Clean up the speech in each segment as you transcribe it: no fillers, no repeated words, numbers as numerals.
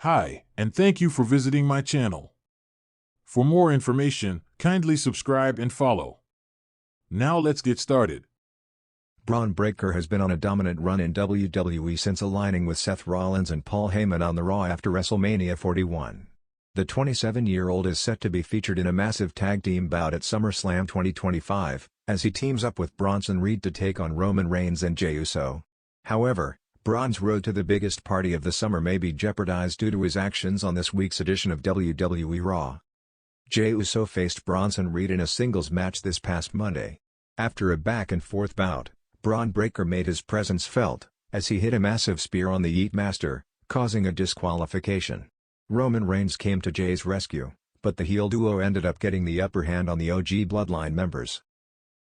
Hi, and thank you for visiting my channel. For more information, kindly subscribe and follow. Now let's get started. Bron Breakker has been on a dominant run in WWE since aligning with Seth Rollins and Paul Heyman on the Raw after WrestleMania 41. The 27-year-old is set to be featured in a massive tag team bout at SummerSlam 2025, as he teams up with Bronson Reed to take on Roman Reigns and Jey Uso. However, Bron's road to the biggest party of the summer may be jeopardized due to his actions on this week's edition of WWE Raw. Jey Uso faced Bronson Reed in a singles match this past Monday. After a back-and-forth bout, Bron Breakker made his presence felt, as he hit a massive spear on the Yeet Master, causing a disqualification. Roman Reigns came to Jey's rescue, but the heel duo ended up getting the upper hand on the OG Bloodline members.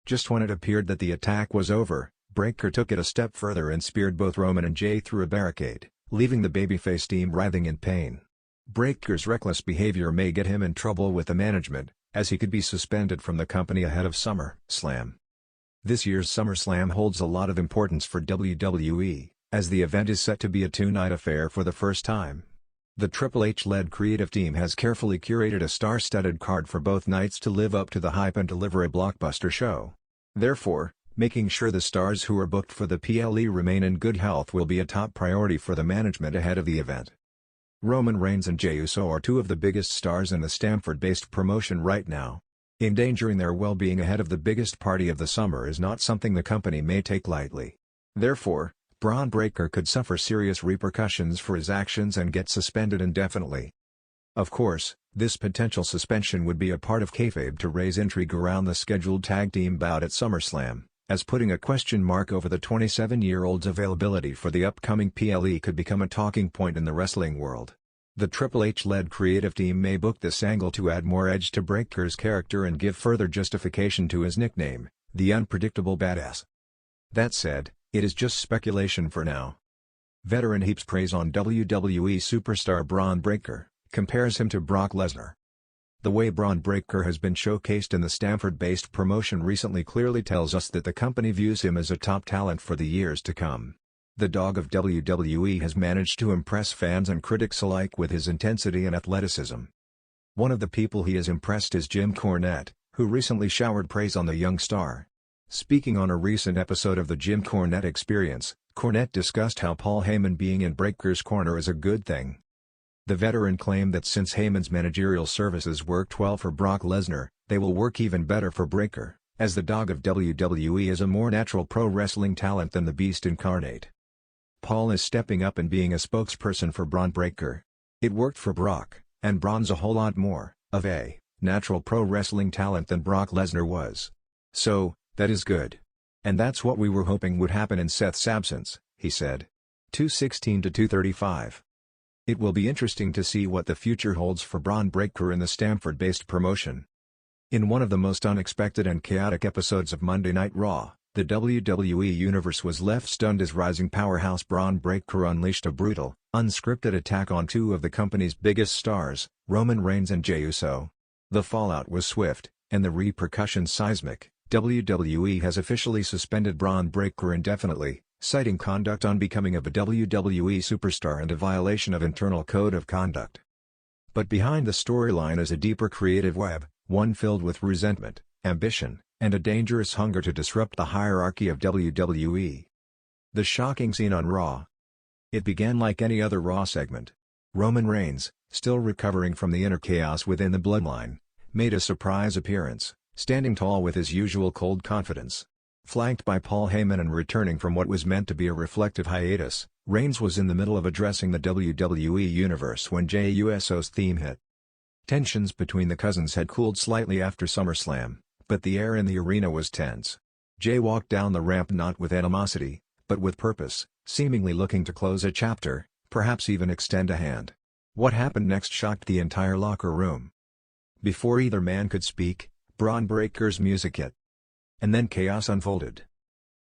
Just when it appeared that the attack was over, Breakker took it a step further and speared both Roman and Jey through a barricade, leaving the babyface team writhing in pain. Breakker's reckless behavior may get him in trouble with the management, as he could be suspended from the company ahead of SummerSlam. This year's SummerSlam holds a lot of importance for WWE, as the event is set to be a two-night affair for the first time. The Triple H-led creative team has carefully curated a star-studded card for both nights to live up to the hype and deliver a blockbuster show. Therefore, making sure the stars who are booked for the PLE remain in good health will be a top priority for the management ahead of the event. Roman Reigns and Jey Uso are two of the biggest stars in the Stamford-based promotion right now. Endangering their well-being ahead of the biggest party of the summer is not something the company may take lightly. Therefore, Bron Breakker could suffer serious repercussions for his actions and get suspended indefinitely. Of course, this potential suspension would be a part of kayfabe to raise intrigue around the scheduled tag team bout at SummerSlam, as putting a question mark over the 27-year-old's availability for the upcoming PLE could become a talking point in the wrestling world. The Triple H-led creative team may book this angle to add more edge to Breakker's character and give further justification to his nickname, the Unpredictable Badass. That said, it is just speculation for now. Veteran heaps praise on WWE superstar Bron Breakker, compares him to Brock Lesnar. The way Bron Breakker has been showcased in the Stamford-based promotion recently clearly tells us that the company views him as a top talent for the years to come. The dog of WWE has managed to impress fans and critics alike with his intensity and athleticism. One of the people he has impressed is Jim Cornette, who recently showered praise on the young star. Speaking on a recent episode of the Jim Cornette Experience, Cornette discussed how Paul Heyman being in Breakker's corner is a good thing. The veteran claimed that since Heyman's managerial services worked well for Brock Lesnar, they will work even better for Breakker, as the dog of WWE is a more natural pro wrestling talent than the beast incarnate. Paul is stepping up and being a spokesperson for Bron Breakker. It worked for Brock, and Bron's a whole lot more of a natural pro wrestling talent than Brock Lesnar was. So, that is good. And that's what we were hoping would happen in Seth's absence, he said. 216-235. It will be interesting to see what the future holds for Bron Breakker in the Stamford-based promotion. In one of the most unexpected and chaotic episodes of Monday Night Raw, the WWE Universe was left stunned as rising powerhouse Bron Breakker unleashed a brutal, unscripted attack on two of the company's biggest stars, Roman Reigns and Jey Uso. The fallout was swift, and the repercussions seismic. WWE has officially suspended Bron Breakker indefinitely, citing conduct unbecoming of a WWE superstar and a violation of internal code of conduct. But behind the storyline is a deeper creative web, one filled with resentment, ambition, and a dangerous hunger to disrupt the hierarchy of WWE. The shocking scene on Raw. It began like any other Raw segment. Roman Reigns, still recovering from the inner chaos within the bloodline, made a surprise appearance, standing tall with his usual cold confidence. Flanked by Paul Heyman and returning from what was meant to be a reflective hiatus, Reigns was in the middle of addressing the WWE Universe when Jey Uso's theme hit. Tensions between the cousins had cooled slightly after SummerSlam, but the air in the arena was tense. Jey walked down the ramp not with animosity, but with purpose, seemingly looking to close a chapter, perhaps even extend a hand. What happened next shocked the entire locker room. Before either man could speak, Bron Breakker's music hit. And then chaos unfolded.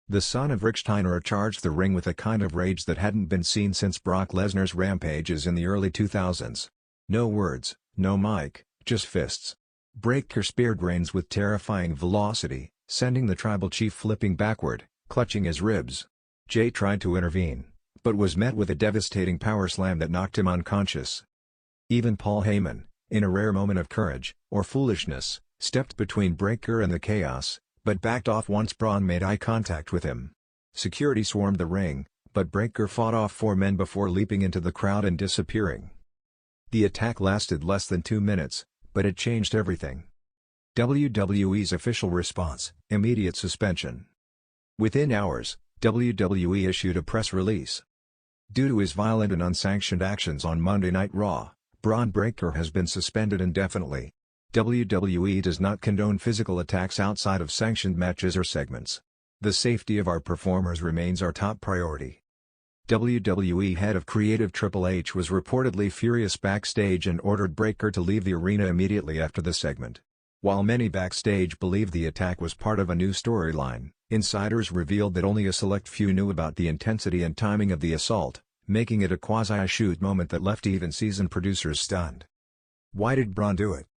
The son of Rick Steiner charged the ring with a kind of rage that hadn't been seen since Brock Lesnar's rampages in the early 2000s. No words, no mic, just fists. Breakker speared Reigns with terrifying velocity, sending the tribal chief flipping backward, clutching his ribs. Jey tried to intervene, but was met with a devastating power slam that knocked him unconscious. Even Paul Heyman, in a rare moment of courage, or foolishness, stepped between Breakker and the chaos, but backed off once Bron made eye contact with him. Security swarmed the ring, but Breakker fought off 4 men before leaping into the crowd and disappearing. The attack lasted less than 2 minutes, but it changed everything. WWE's official response: immediate suspension. Within hours, WWE issued a press release. Due to his violent and unsanctioned actions on Monday Night Raw, Bron Breakker has been suspended indefinitely. WWE does not condone physical attacks outside of sanctioned matches or segments. The safety of our performers remains our top priority. WWE head of creative Triple H was reportedly furious backstage and ordered Breakker to leave the arena immediately after the segment. While many backstage believed the attack was part of a new storyline, insiders revealed that only a select few knew about the intensity and timing of the assault, making it a quasi-shoot moment that left even seasoned producers stunned. Why did Bron do it?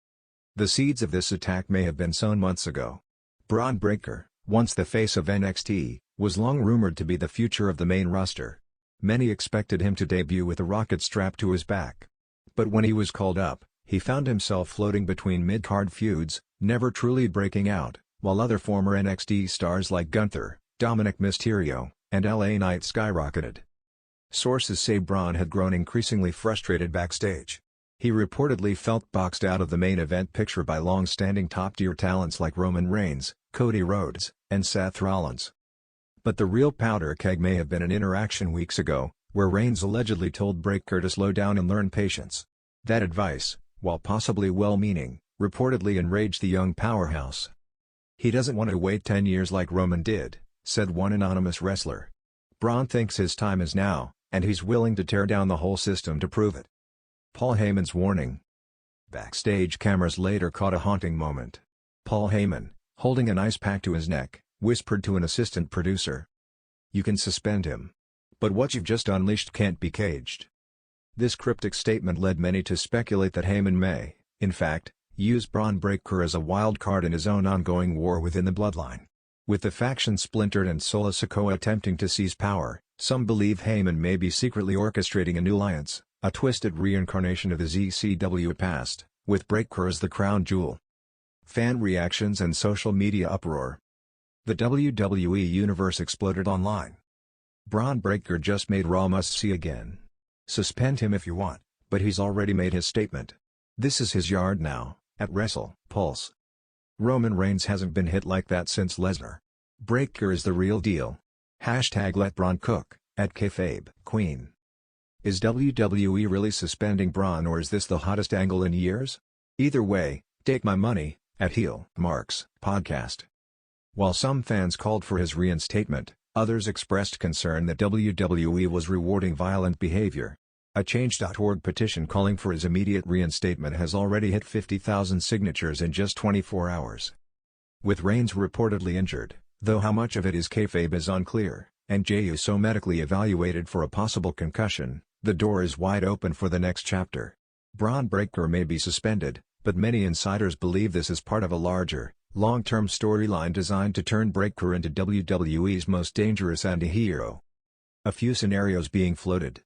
The seeds of this attack may have been sown months ago. Bron Breakker, once the face of NXT, was long rumored to be the future of the main roster. Many expected him to debut with a rocket strapped to his back. But when he was called up, he found himself floating between mid-card feuds, never truly breaking out, while other former NXT stars like Gunther, Dominic Mysterio, and LA Knight skyrocketed. Sources say Bron had grown increasingly frustrated backstage. He reportedly felt boxed out of the main event picture by long-standing top-tier talents like Roman Reigns, Cody Rhodes, and Seth Rollins. But the real powder keg may have been an interaction weeks ago, where Reigns allegedly told Breakker to slow down and learn patience. That advice, while possibly well-meaning, reportedly enraged the young powerhouse. "He doesn't want to wait 10 years like Roman did," said one anonymous wrestler. "Bron thinks his time is now, and he's willing to tear down the whole system to prove it." Paul Heyman's warning. Backstage cameras later caught a haunting moment. Paul Heyman, holding an ice pack to his neck, whispered to an assistant producer, "You can suspend him. But what you've just unleashed can't be caged." This cryptic statement led many to speculate that Heyman may, in fact, use Bron Breakker as a wild card in his own ongoing war within the bloodline. With the faction splintered and Solo Sikoa attempting to seize power, some believe Heyman may be secretly orchestrating a new alliance, a twisted reincarnation of his ECW past, with Breakker as the crown jewel. Fan reactions and social media uproar. The WWE universe exploded online. Bron Breakker just made Raw must-see again. Suspend him if you want, but he's already made his statement. This is his yard now, at Pulse. Roman Reigns hasn't been hit like that since Lesnar. Breakker is the real deal. #Let Bron cook, at Kayfabe Queen. Is WWE really suspending Bron, or is this the hottest angle in years? Either way, take my money, at Heel Marks Podcast. While some fans called for his reinstatement, others expressed concern that WWE was rewarding violent behavior. A Change.org petition calling for his immediate reinstatement has already hit 50,000 signatures in just 24 hours. With Reigns reportedly injured, though how much of it is kayfabe is unclear, and Jey Uso medically evaluated for a possible concussion, the door is wide open for the next chapter. Bron Breakker may be suspended, but many insiders believe this is part of a larger, long-term storyline designed to turn Breakker into WWE's most dangerous anti-hero. A few scenarios being floated.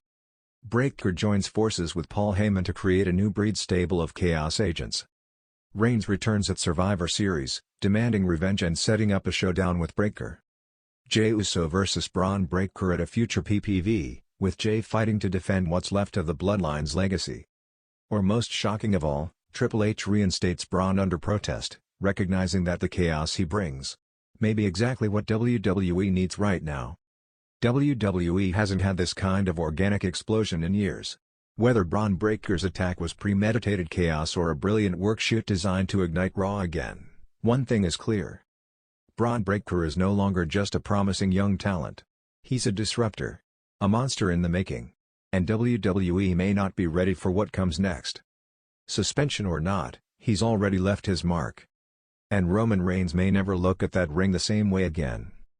Breakker joins forces with Paul Heyman to create a new breed stable of Chaos Agents. Reigns returns at Survivor Series, demanding revenge and setting up a showdown with Breakker. Jey Uso vs. Bron Breakker at a future PPV, with Jey fighting to defend what's left of the Bloodline's legacy. Or most shocking of all, Triple H reinstates Bron under protest, recognizing that the chaos he brings may be exactly what WWE needs right now. WWE hasn't had this kind of organic explosion in years. Whether Bron Breakker's attack was premeditated chaos or a brilliant workshoot designed to ignite Raw again, one thing is clear. Bron Breakker is no longer just a promising young talent. He's a disruptor. A monster in the making. And WWE may not be ready for what comes next. Suspension or not, he's already left his mark. And Roman Reigns may never look at that ring the same way again.